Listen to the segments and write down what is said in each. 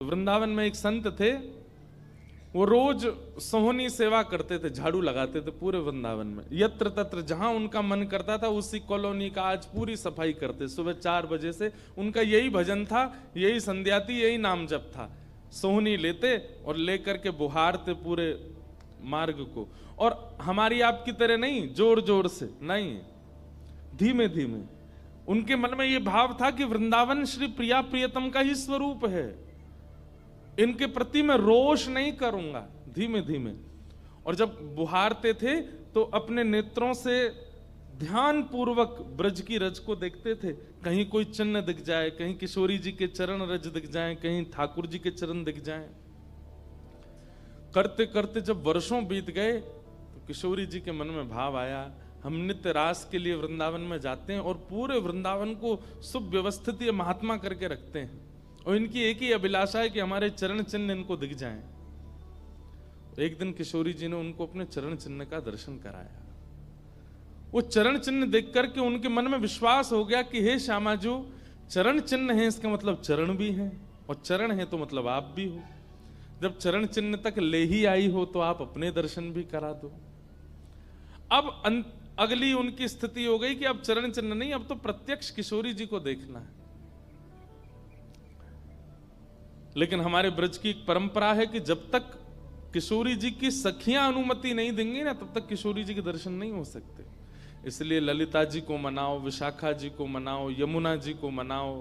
वृंदावन में एक संत थे, वो रोज सोहनी सेवा करते थे, झाड़ू लगाते थे पूरे वृंदावन में, यत्र तत्र जहां उनका मन करता था उसी कॉलोनी का आज पूरी सफाई करते। सुबह 4 बजे से उनका यही भजन था, यही संध्या थी, यही नाम जप था। सोहनी लेते और लेकर के बुहारते पूरे मार्ग को, और हमारी आपकी तरह नहीं जोर जोर से, नहीं, धीमे धीमे। उनके मन में यह भाव था कि वृंदावन श्री प्रिया प्रियतम का ही स्वरूप है, इनके प्रति मैं रोष नहीं करूंगा, धीमे धीमे। और जब बुहारते थे तो अपने नेत्रों से ध्यान पूर्वक ब्रज की रज को देखते थे, कहीं कोई चिन्ह दिख जाए, कहीं किशोरी जी के चरण रज दिख जाए, कहीं ठाकुर जी के चरण दिख जाए। करते करते जब वर्षों बीत गए तो किशोरी जी के मन में भाव आया, हम नित्य रास के लिए वृंदावन में जाते हैं और पूरे वृंदावन को सुव्यवस्थित महात्मा करके रखते हैं, और इनकी एक ही अभिलाषा है कि हमारे चरण चिन्ह इनको दिख जाएं। एक दिन किशोरी जी ने उनको अपने चरण चिन्ह का दर्शन कराया। वो चरण चिन्ह देख करके उनके मन में विश्वास हो गया कि हे श्यामा जो चरण चिन्ह है इसका मतलब चरण भी है, और चरण है तो मतलब आप भी हो। जब चरण चिन्ह तक ले ही आई हो तो आप अपने दर्शन भी करा दो। अब अगली उनकी स्थिति हो गई कि अब चरण चिन्ह नहीं, अब तो प्रत्यक्ष किशोरी जी को देखना है। लेकिन हमारे ब्रज की एक परंपरा है कि जब तक किशोरी जी की सखियां अनुमति नहीं देंगी ना, तब तक किशोरी जी के दर्शन नहीं हो सकते। इसलिए ललिता जी को मनाओ, विशाखा जी को मनाओ, यमुना जी को मनाओ,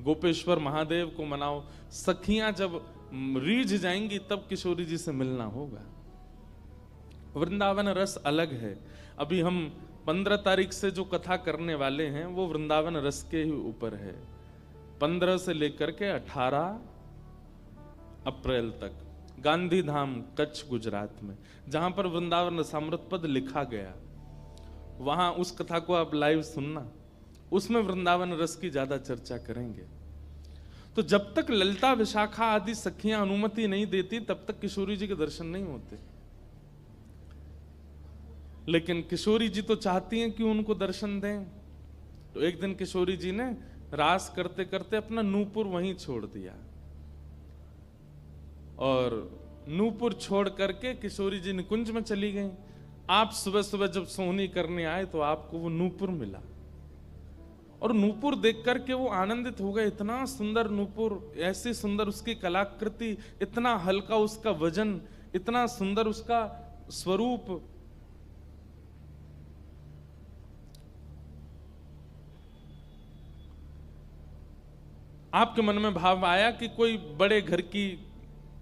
गोपेश्वर महादेव को मनाओ, सखियां जब रीझ जाएंगी तब किशोरी जी से मिलना होगा। वृंदावन रस अलग है। अभी हम 15 तारीख से जो कथा करने वाले हैं वो वृंदावन रस के ही ऊपर है। 15 से लेकर के 18 अप्रैल तक गांधी धाम कच्छ गुजरात में, जहां पर वृंदावन रसामृत पद लिखा गया, वहां उस कथा को आप लाइव सुनना, उसमें वृंदावन रस की ज्यादा चर्चा करेंगे। तो जब तक ललिता विशाखा आदि सखियां अनुमति नहीं देती तब तक किशोरी जी के दर्शन नहीं होते। लेकिन किशोरी जी तो चाहती हैं कि उनको दर्शन दें। तो एक दिन किशोरी जी ने रास करते करते अपना नूपुर वहीं छोड़ दिया, और नूपुर छोड़ करके किशोरी जी निकुंज में चली गई। आप सुबह सुबह जब सोहनी करने आए तो आपको वो नूपुर मिला, और नूपुर देख करके वो आनंदित हो गए। इतना सुंदर नूपुर, ऐसी सुंदर उसकी कलाकृति, इतना हल्का उसका वजन, इतना सुंदर उसका स्वरूप। आपके मन में भाव आया कि कोई बड़े घर की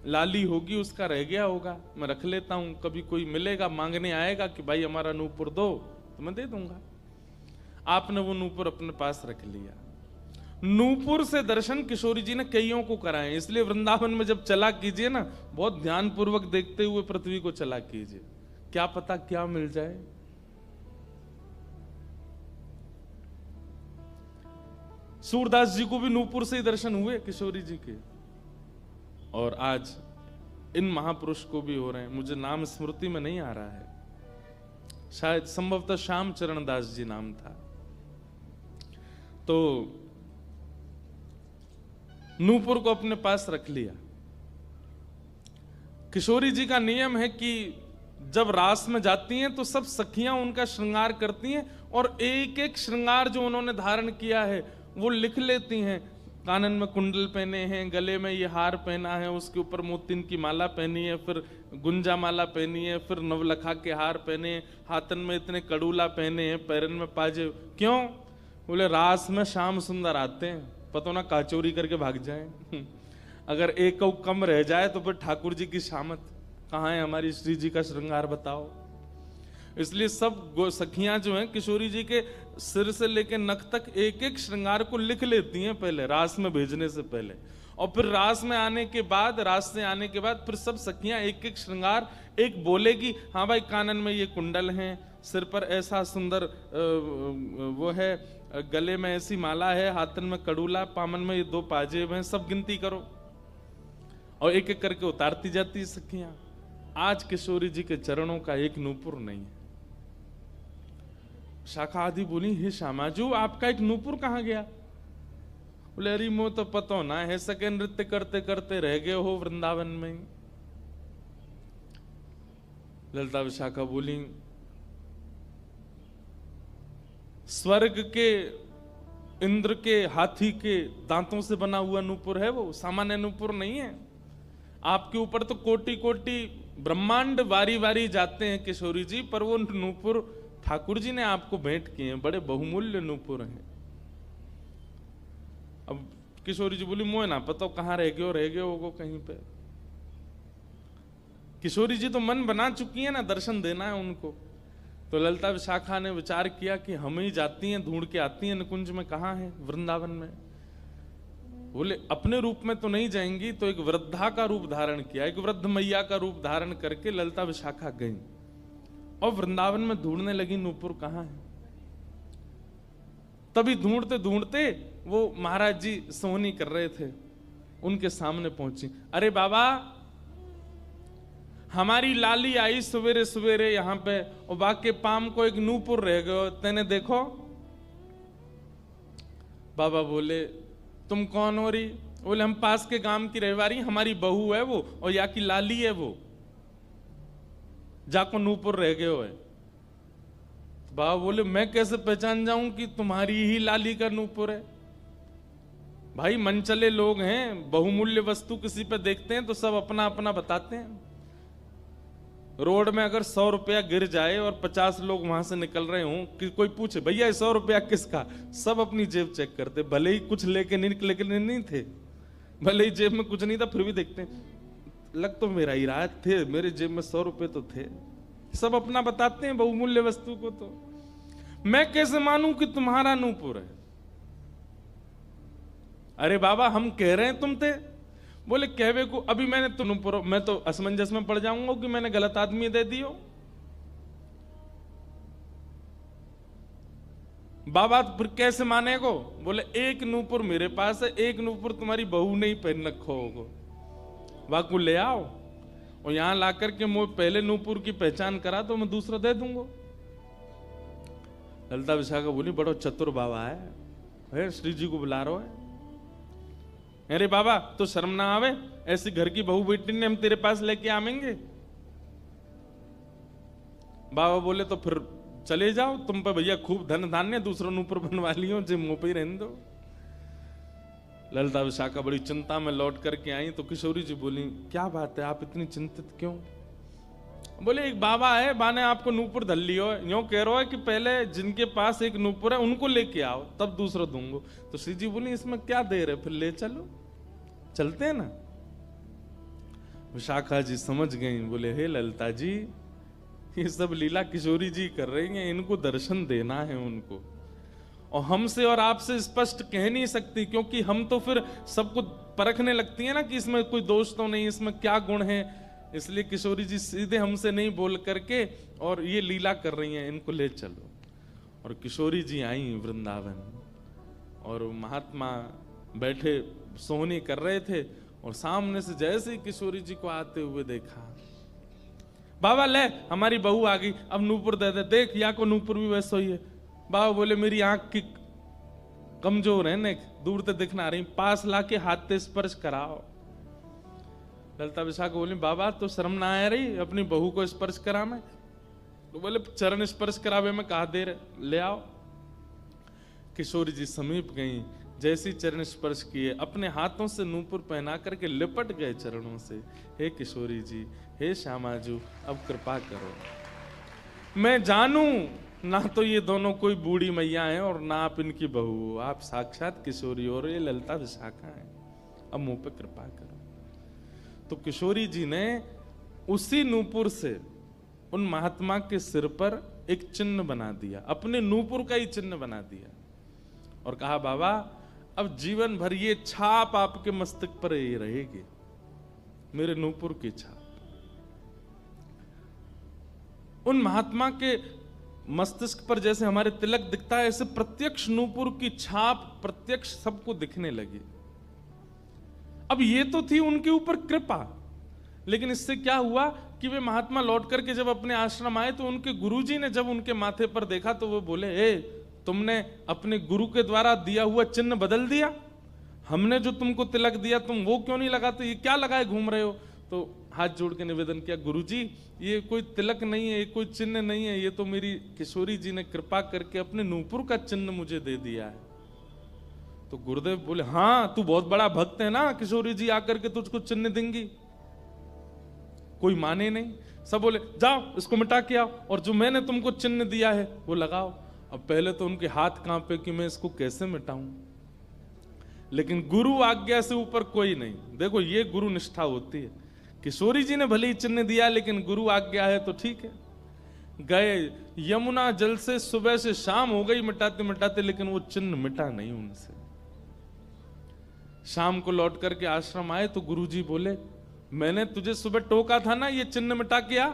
लाली होगी, उसका रह गया होगा, मैं रख लेता हूं, कभी कोई मिलेगा मांगने आएगा कि भाई हमारा नूपुर दो तो मैं दे दूंगा। आपने वो नूपुर अपने पास रख लिया। नूपुर से दर्शन किशोरी जी ने कईयों को कराए। इसलिए वृंदावन में जब चला कीजिए ना, बहुत ध्यान पूर्वक देखते हुए पृथ्वी को चला कीजिए, क्या पता क्या मिल जाए। सूरदास जी को भी नूपुर से ही दर्शन हुए किशोरी जी के, और आज इन महापुरुष को भी हो रहे हैं। मुझे नाम स्मृति में नहीं आ रहा है, शायद संभवतः श्याम चरण दास जी नाम था। तो नूपुर को अपने पास रख लिया। किशोरी जी का नियम है कि जब रास में जाती हैं तो सब सखियां उनका श्रृंगार करती हैं, और एक एक श्रृंगार जो उन्होंने धारण किया है वो लिख लेती हैं। कानन में कुंडल पहने हैं, गले में ये हार पहना है, उसके ऊपर मोतिन की माला पहनी है, फिर गुंजा माला पहनी है, फिर नवलखा के हार पहने हैं, हाथन में इतने कड़ूला पहने हैं, पैरन में पाजे। क्यों? बोले रास में श्याम सुंदर आते हैं, पता ना काचोरी करके भाग जाएं। अगर एक कम रह जाए तो फिर ठाकुर जी की शामत कहाँ है, हमारी श्री जी का श्रृंगार बताओ। इसलिए सब सखियां जो हैं किशोरी जी के सिर से लेकर नख तक एक एक श्रृंगार को लिख लेती हैं पहले, रास में भेजने से पहले। और फिर रास में आने के बाद, रास से आने के बाद फिर सब सखियां एक एक श्रृंगार, एक बोलेगी हाँ भाई कानन में ये कुंडल हैं, सिर पर ऐसा सुंदर वो है, गले में ऐसी माला है, हाथन में कड़ूला, पामन में ये 2 पाजेब हैं, सब गिनती करो। और एक एक करके उतारती जाती है सखियां। आज किशोरी जी के चरणों का एक नूपुर नहीं है। शाखा आदि बोली हे श्यामाजू आपका एक नूपुर कहां गया? बोले अरे मो तो पतो ना है, सके नृत्य करते करते रह गए हो वृंदावन में ही। ललिता विशाखा बोली स्वर्ग के इंद्र के हाथी के दांतों से बना हुआ नूपुर है, वो सामान्य नूपुर नहीं है। आपके ऊपर तो कोटि कोटि ब्रह्मांड वारी वारी जाते हैं किशोरी जी, पर वो नूपुर ठाकुर जी ने आपको भेंट किए हैं, बड़े बहुमूल्य नूपुर हैं। अब किशोरी जी बोली मोए ना पता कहाँ रह गए होगो कहीं पे। किशोरी जी तो मन बना चुकी है ना, दर्शन देना है उनको। तो ललिता विशाखा ने विचार किया कि हम ही जाती हैं, ढूंढ के आती हैं निकुंज में कहाँ है, वृंदावन में। बोले अपने रूप में तो नहीं जाएंगी, तो एक वृद्धा का रूप धारण किया, एक वृद्ध मैया का रूप धारण करके ललिता विशाखा गई और वृंदावन में ढूंढने लगी नूपुर कहाँ है। तभी ढूंढते ढूंढते वो महाराज जी सोहनी कर रहे थे, उनके सामने पहुंची। अरे बाबा हमारी लाली आई सवेरे सवेरे यहाँ पे और बाके पाम को एक नूपुर रह गयो, तेने देखो। बाबा बोले तुम कौन हो रही? बोले हम पास के गांव की रहवारी, हमारी बहू है वो और या की लाली है वो, जाको नूपुर रह गयो है। बाबा बोले मैं कैसे पहचान जाऊं कि तुम्हारी ही लाली का नूपुर है? भाई मनचले लोग हैं, बहुमूल्य वस्तु किसी पे देखते हैं तो सब अपना अपना बताते हैं। रोड में अगर 100 रुपया गिर जाए और 50 लोग वहां से निकल रहे हों, कि कोई पूछे भैया 100 रुपया किसका, सब अपनी जेब चेक करते, भले ही कुछ लेके नहीं थे, भले ही जेब में कुछ नहीं था, फिर भी देखते हैं लग तो मेरा ही रहा थे, मेरे जेब में 100 रुपए तो थे। सब अपना बताते हैं बहुमूल्य वस्तु को। तो मैं कैसे मानूं कि तुम्हारा नूपुर है? अरे बाबा हम कह रहे हैं तुम थे। बोले कहवे को अभी मैंने तो नूपुर, मैं तो असमंजस में पड़ जाऊंगा कि मैंने गलत आदमी दे दियो। बाबा फिर कैसे माने को? बोले एक नूपुर मेरे पास है, एक नूपुर तुम्हारी बहू ने ही पहन रखो होगो, वाकू ले आओ और यहां लाकर के मुझे पहले नूपुर की पहचान करा तो मैं दूसरा दे दूंगा। ललिता विशाखा बोली बड़ो चतुर बाबा है, श्री जी को बुला रहा है। अरे बाबा तो शर्म ना आवे, ऐसी घर की बहू बेटी ने हम तेरे पास लेके आवेंगे? बाबा बोले तो फिर चले जाओ, तुम पे भैया खूब धन धान्य, दूसरों नूपुर बनवा लियो, जे मुंह पे ही रहने दो। ललिता विशाखा बड़ी चिंता में लौट करके आई तो किशोरी जी बोली क्या बात है, आप इतनी चिंतित क्यों? बोले एक बाबा है, बाने आपको नूपुर धल लियो, यूं कह रहा है कि पहले जिनके पास एक नूपुर है उनको लेके आओ तब दूसरा दूंगो। तो श्री जी बोली इसमें क्या देर है, फिर ले चलो, चलते हैं ना। विशाखा जी समझ गई, बोले हे ललिता जी ये सब लीला किशोरी जी कर रही हैं, इनको दर्शन देना है उनको, और हमसे और आपसे स्पष्ट कह नहीं सकती, क्योंकि हम तो फिर सबको परखने लगती है ना कि इसमें कोई दोष तो नहीं, इसमें क्या गुण है। इसलिए किशोरी जी सीधे हमसे नहीं बोल करके और ये लीला कर रही हैं, इनको ले चलो। और किशोरी जी आई वृंदावन और महात्मा बैठे सोहनी कर रहे थे और सामने से जैसे ही किशोरी जी को आते हुए देखा, बाबा ले हमारी बहू आ गई, अब नूपुर दे दे, देख या को नूपुर भी वैसा ही है। बाबा बोले मेरी आंख की कमजोर है ने, दूर से दिखना रही, पास लाके हाथ से स्पर्श कराओ। ललिता विशाखा बोली बाबा तो शर्म ना आ रही अपनी बहू को स्पर्श करा में? तो बोले चरण स्पर्श करावे में कहा देर, ले आओ। किशोरी जी समीप गई, जैसी चरण स्पर्श किए अपने हाथों से नूपुर पहना करके लिपट गए चरणों से। हे किशोरी जी, हे श्यामाजू, अब कृपा करो, मैं जानूं ना तो ये दोनों कोई बूढ़ी मैया हैं और ना आप इनकी बहू हो, आप साक्षात किशोरी और ये ललिता विशाखा है, अब मुंह पे कृपा करो। तो किशोरी जी ने उसी नूपुर से उन महात्मा के सिर पर एक चिन्ह बना दिया, अपने नूपुर का ही चिन्ह बना दिया और कहा बाबा अब जीवन भर ये छाप आपके मस्तक पर ही रहेगी, मेरे नूपुर की छाप। उन महात्मा के मस्तिष्क पर जैसे हमारे तिलक दिखता है, ऐसे प्रत्यक्ष नूपुर की छाप प्रत्यक्ष सबको दिखने लगी। अब ये तो थी उनके ऊपर कृपा, लेकिन इससे क्या हुआ कि वे महात्मा लौट करके जब अपने आश्रम आए तो उनके गुरुजी ने जब उनके माथे पर देखा तो वो बोले ए तुमने अपने गुरु के द्वारा दिया हुआ चिन्ह बदल दिया? हमने जो तुमको तिलक दिया तुम वो क्यों नहीं लगाते, ये क्या लगाए घूम रहे हो। तो हाथ जोड़ के निवेदन किया, गुरुजी ये कोई तिलक नहीं है, ये कोई चिन्ह नहीं है, ये तो मेरी किशोरी जी ने कृपा करके अपने नूपुर का चिन्ह मुझे दे दिया है। तो गुरुदेव बोले, हाँ तू बहुत बड़ा भक्त है ना, किशोरी जी आकर के तुझको चिन्ह देंगी। कोई माने नहीं, सब बोले जाओ इसको मिटा के आओ, और जो मैंने तुमको चिन्ह दिया है वो लगाओ। अब पहले तो उनके हाथ कांपे कि मैं इसको कैसे मिटाऊं, लेकिन गुरु आज्ञा से ऊपर कोई नहीं। देखो ये गुरु निष्ठा होती है। किशोरी जी ने भले ही चिन्ह दिया, लेकिन गुरु आज्ञा है तो ठीक है। गए यमुना जल से सुबह से शाम हो गई मिटाते मिटाते, लेकिन वो चिन्ह मिटा नहीं उनसे। शाम को लौट करके आश्रम आए तो गुरुजी बोले, मैंने तुझे सुबह टोका था ना ये चिन्ह मिटा के आ,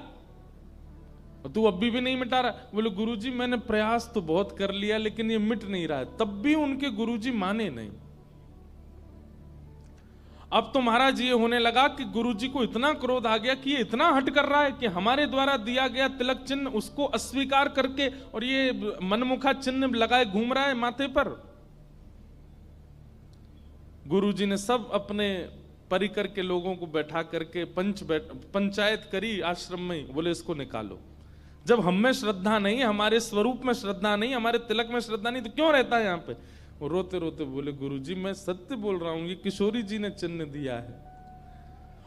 और तू अभी भी नहीं मिटा रहा। बोले गुरुजी मैंने प्रयास तो बहुत कर लिया लेकिन ये मिट नहीं रहा है। तब भी उनके गुरुजी माने नहीं। अब तो महाराज ये होने लगा कि गुरुजी को इतना क्रोध आ गया कि ये इतना हट कर रहा है कि हमारे द्वारा दिया गया तिलक चिन्ह उसको अस्वीकार करके और ये मनमुखा चिन्ह लगाए घूम रहा है माथे पर। गुरुजी ने सब अपने परिकर के लोगों को बैठा करके पंचायत करी आश्रम में। बोले इसको निकालो, जब हम में श्रद्धा नहीं, हमारे स्वरूप में श्रद्धा नहीं, हमारे तिलक में श्रद्धा नहीं, तो क्यों रहता है यहाँ पे। वो रोते रोते बोले गुरुजी मैं सत्य बोल रहा हूं, ये किशोरी जी ने चिन्ह दिया है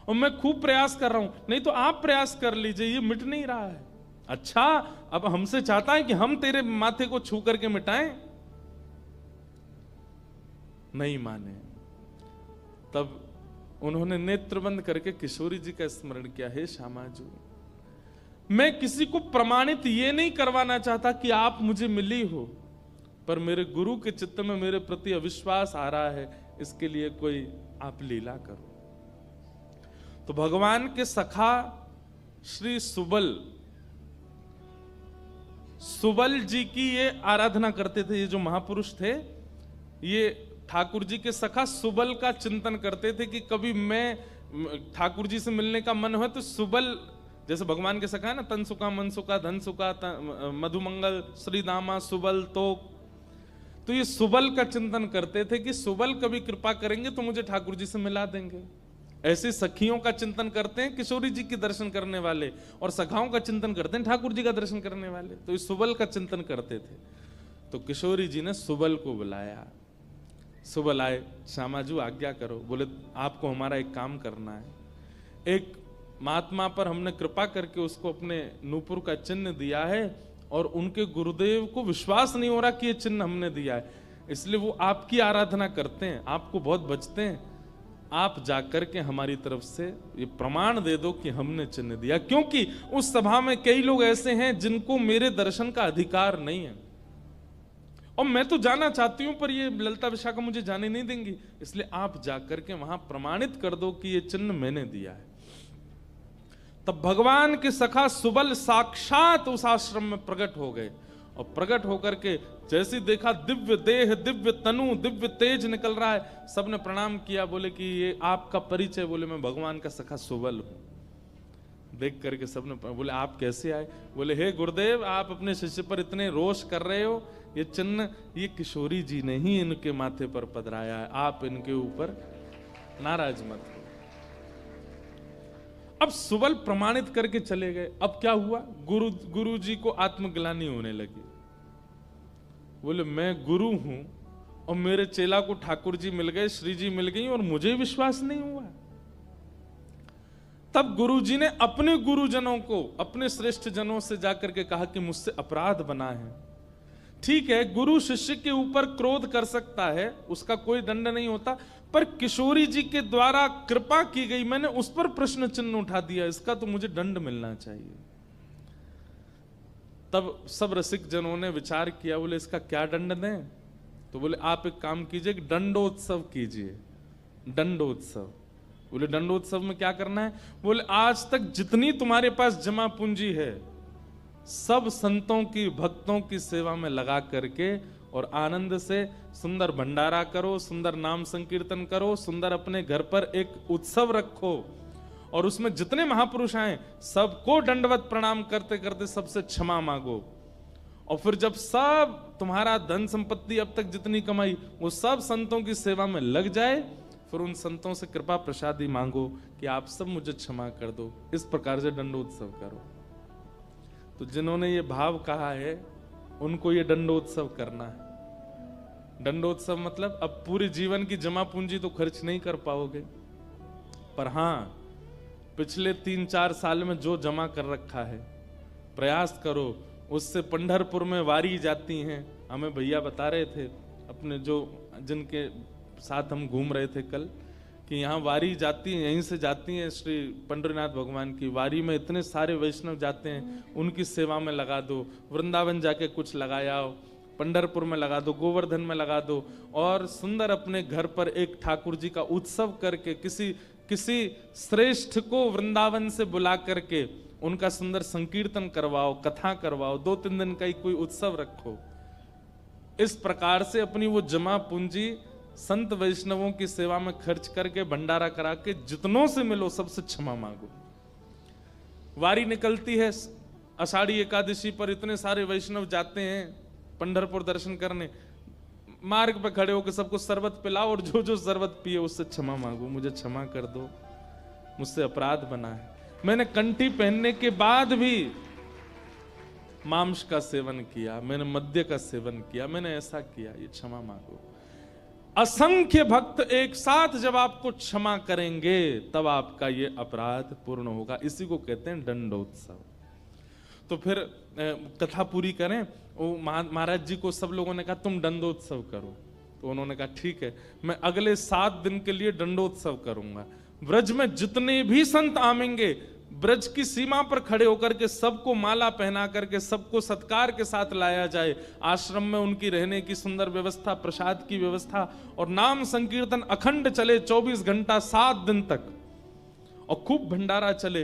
और मैं खूब प्रयास कर रहा हूं, नहीं तो आप प्रयास कर लीजिए, ये मिट नहीं रहा है। अच्छा अब हमसे चाहता है कि हम तेरे माथे को छू करके मिटाएं, नहीं माने। तब उन्होंने नेत्र बंद करके किशोरी जी का स्मरण किया, हे श्यामाजू मैं किसी को प्रमाणित ये नहीं करवाना चाहता कि आप मुझे मिली हो, पर मेरे गुरु के चित्त में मेरे प्रति अविश्वास आ रहा है, इसके लिए कोई आप लीला करो। तो भगवान के सखा श्री सुबल जी की ये आराधना करते थे। ये जो महापुरुष थे ये ठाकुर जी के सखा सुबल का चिंतन करते थे कि कभी मैं ठाकुर जी से मिलने का मन हो तो सुबल, जैसे भगवान के सखा है ना, तन सुखा मन सुखा धन सुखा मधुमंगल श्रीदामा सुबल, तो ये सुबल का चिंतन करते थे कि सुबल कभी कृपा करेंगे तो मुझे ठाकुर जी से मिला देंगे। ऐसे सखियों का चिंतन करते हैं किशोरी जी के दर्शन करने वाले, और सखाओं का चिंतन करते हैं ठाकुर जी का दर्शन करने वाले। तो ये सुबल का चिंतन करते थे। तो किशोरी जी ने सुबल को बुलाया। सुबल आए, श्यामाजू आज्ञा करो। बोले आपको हमारा एक काम करना है। एक महात्मा पर हमने कृपा करके उसको अपने नूपुर का चिन्ह दिया है और उनके गुरुदेव को विश्वास नहीं हो रहा कि ये चिन्ह हमने दिया है, इसलिए वो आपकी आराधना करते हैं, आपको बहुत बचते हैं। आप जाकर के हमारी तरफ से ये प्रमाण दे दो कि हमने चिन्ह दिया, क्योंकि उस सभा में कई लोग ऐसे हैं जिनको मेरे दर्शन का अधिकार नहीं है और मैं तो जाना चाहती हूं पर ये ललिता विशाखा मुझे जाने नहीं देंगी, इसलिए आप जाकर के वहां प्रमाणित कर दो कि ये चिन्ह मैंने दिया है। तब भगवान के सखा सुबल साक्षात उस आश्रम में प्रकट हो गए और प्रकट होकर के जैसे देखा दिव्य देह, दिव्य तनु, दिव्य तेज निकल रहा है, सबने प्रणाम किया। बोले कि ये आपका परिचय। बोले मैं भगवान का सखा सुबल हूं। देख करके सबने बोले आप कैसे आए। बोले हे गुरुदेव आप अपने शिष्य पर इतने रोष कर रहे हो, ये चिन्ह ये किशोरी जी ने ही इनके माथे पर पधराया है, आप इनके ऊपर नाराज मत हो। अब सुबल प्रमाणित करके चले गए। अब क्या हुआ, गुरु जी को आत्मग्लानि होने लगी। बोले मैं गुरु हूं और मेरे चेला को ठाकुर जी मिल गए, श्री जी मिल गई और मुझे विश्वास नहीं हुआ। तब गुरु जी ने अपने गुरुजनों को, अपने श्रेष्ठ जनों से जाकर के कहा कि मुझसे अपराध बना है। ठीक है, गुरु शिष्य के ऊपर क्रोध कर सकता है, उसका कोई दंड नहीं होता, पर किशोरी जी के द्वारा कृपा की गई, मैंने उस पर प्रश्न चिन्ह उठा दिया, इसका तो मुझे दंड मिलना चाहिए। तब सब रसिक जनों ने विचार किया। बोले इसका क्या दंड दें। तो बोले आप एक काम कीजिए, दंडोत्सव कीजिए, दंडोत्सव। बोले दंडोत्सव में क्या करना है। बोले आज तक जितनी तुम्हारे पास जमा पूंजी है सब संतों की, भक्तों की सेवा में लगा करके और आनंद से सुंदर भंडारा करो, सुंदर नाम संकीर्तन करो, सुंदर अपने घर पर एक उत्सव रखो और उसमें जितने महापुरुष आए सबको दंडवत प्रणाम करते करते सबसे क्षमा मांगो और फिर जब सब तुम्हारा धन संपत्ति अब तक जितनी कमाई वो सब संतों की सेवा में लग जाए, फिर उन संतों से कृपा प्रसादी मांगो कि आप सब मुझे क्षमा कर दो। इस प्रकार से दंडोत्सव करो। तो जिन्होंने ये भाव कहा है उनको ये दंडोत्सव करना है। दंडोत्सव मतलब अब पूरे जीवन की जमा पूंजी तो खर्च नहीं कर पाओगे, पर हां पिछले 3-4 साल में जो जमा कर रखा है प्रयास करो उससे। पंढरपुर में वारी जाती हैं, हमें भैया बता रहे थे अपने जो जिनके साथ हम घूम रहे थे कल, कि यहाँ वारी जाती है, यहीं से जाती है श्री पंडरीनाथ भगवान की वारी में इतने सारे वैष्णव जाते हैं, उनकी सेवा में लगा दो। वृंदावन जाके कुछ लगाया हो, पंढरपुर में लगा दो, गोवर्धन में लगा दो, और सुंदर अपने घर पर एक ठाकुर जी का उत्सव करके किसी श्रेष्ठ को वृंदावन से बुला करके उनका सुंदर संकीर्तन करवाओ, कथा करवाओ, 2-3 दिन का ही कोई उत्सव रखो। इस प्रकार से अपनी वो जमा पूंजी संत वैष्णवों की सेवा में खर्च करके भंडारा करा के जितनों से मिलो सबसे क्षमा मांगो। वारी निकलती है आषाढ़ी एकादशी पर, इतने सारे वैष्णव जाते हैं पंढरपुर दर्शन करने, मार्ग पे खड़े होकर सबको शरबत पिलाओ और जो जो शरबत पिए उससे क्षमा मांगो, मुझे क्षमा कर दो, मुझसे अपराध बना है, मैंने कंठी पहनने के बाद भी मांस का सेवन किया, मैंने मद्य का सेवन किया, मैंने ऐसा किया, ये क्षमा मांगो। असंख्य भक्त एक साथ जब आपको क्षमा करेंगे तब आपका ये अपराध पूर्ण होगा। इसी को कहते हैं दंडोत्सव। तो फिर कथा पूरी करें। वो महाराज जी को सब लोगों ने कहा तुम दंडोत्सव करो, तो उन्होंने कहा ठीक है, मैं अगले 7 दिन के लिए दंडोत्सव करूंगा। ब्रज में जितने भी संत आवेंगे ब्रज की सीमा पर खड़े होकर के सबको माला पहना करके सबको सत्कार के साथ लाया जाए। आश्रम में उनकी रहने की सुंदर व्यवस्था, प्रसाद की व्यवस्था, और नाम संकीर्तन अखंड चले 24 घंटा 7 दिन तक, और खूब भंडारा चले,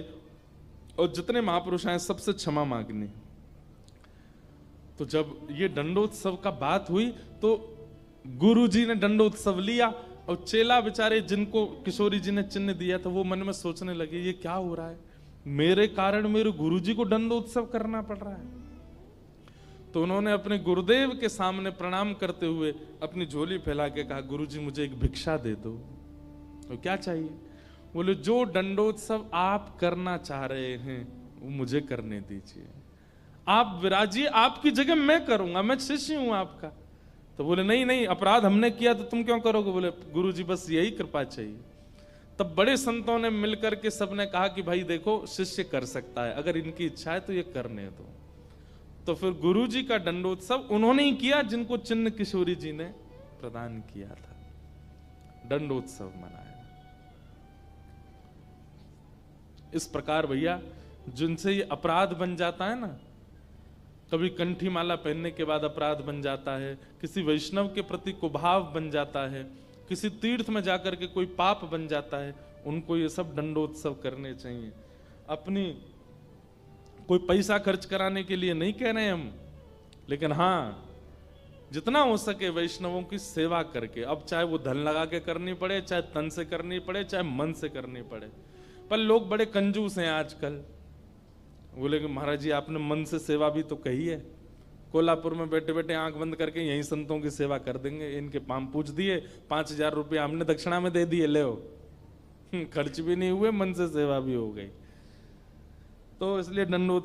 और जितने महापुरुष आए सबसे क्षमा मांगनी। तो जब ये दंडोत्सव का बात हुई तो गुरुजी ने दंडोत्सव लिया, और चेला बेचारे जिनको किशोरी जी ने चिन्ह दिया था वो मन में सोचने लगे ये क्या हो रहा है, मेरे कारण मेरे गुरुजी को दंडोत्सव करना पड़ रहा है। तो उन्होंने अपने गुरुदेव के सामने प्रणाम करते हुए अपनी झोली फैला के कहा गुरुजी मुझे एक भिक्षा दे दो। तो क्या चाहिए? बोले जो दंडोत्सव आप करना चाह रहे हैं वो मुझे करने दीजिए, आप विराजिए, आपकी जगह मैं करूंगा, मैं शिष्य हूं आपका। तो बोले नहीं नहीं, अपराध हमने किया तो तुम क्यों करोगे? बोले गुरुजी बस यही कृपा चाहिए। तब बड़े संतों ने मिलकर के सबने कहा कि भाई देखो शिष्य कर सकता है, अगर इनकी इच्छा है तो ये करने दो। तो फिर गुरुजी का दंडोत्सव उन्होंने ही किया जिनको चिन्ह किशोरी जी ने प्रदान किया था, दंडोत्सव मनाया। इस प्रकार भैया जिनसे ये अपराध बन जाता है ना, कभी कंठी माला पहनने के बाद अपराध बन जाता है, किसी वैष्णव के प्रति कुभाव बन जाता है, किसी तीर्थ में जाकर के कोई पाप बन जाता है, उनको ये सब दंडोत्सव करने चाहिए। अपनी कोई पैसा खर्च कराने के लिए नहीं कह रहे हम, लेकिन हाँ जितना हो सके वैष्णवों की सेवा करके, अब चाहे वो धन लगा के करनी पड़े, चाहे तन से करनी पड़े, चाहे मन से करनी पड़े। पर लोग बड़े कंजूस हैं आजकल, बोले कि महाराज जी आपने मन से सेवा भी तो कही है, कोल्हापुर में बैठे बैठे आंख बंद करके यहीं संतों की सेवा कर देंगे, इनके पांव पूछ दिए, 5000 रुपये हमने दक्षिणा में दे दिए, ले खर्च भी नहीं हुए, मन से सेवा भी हो गई। तो इसलिए दंडोत्सव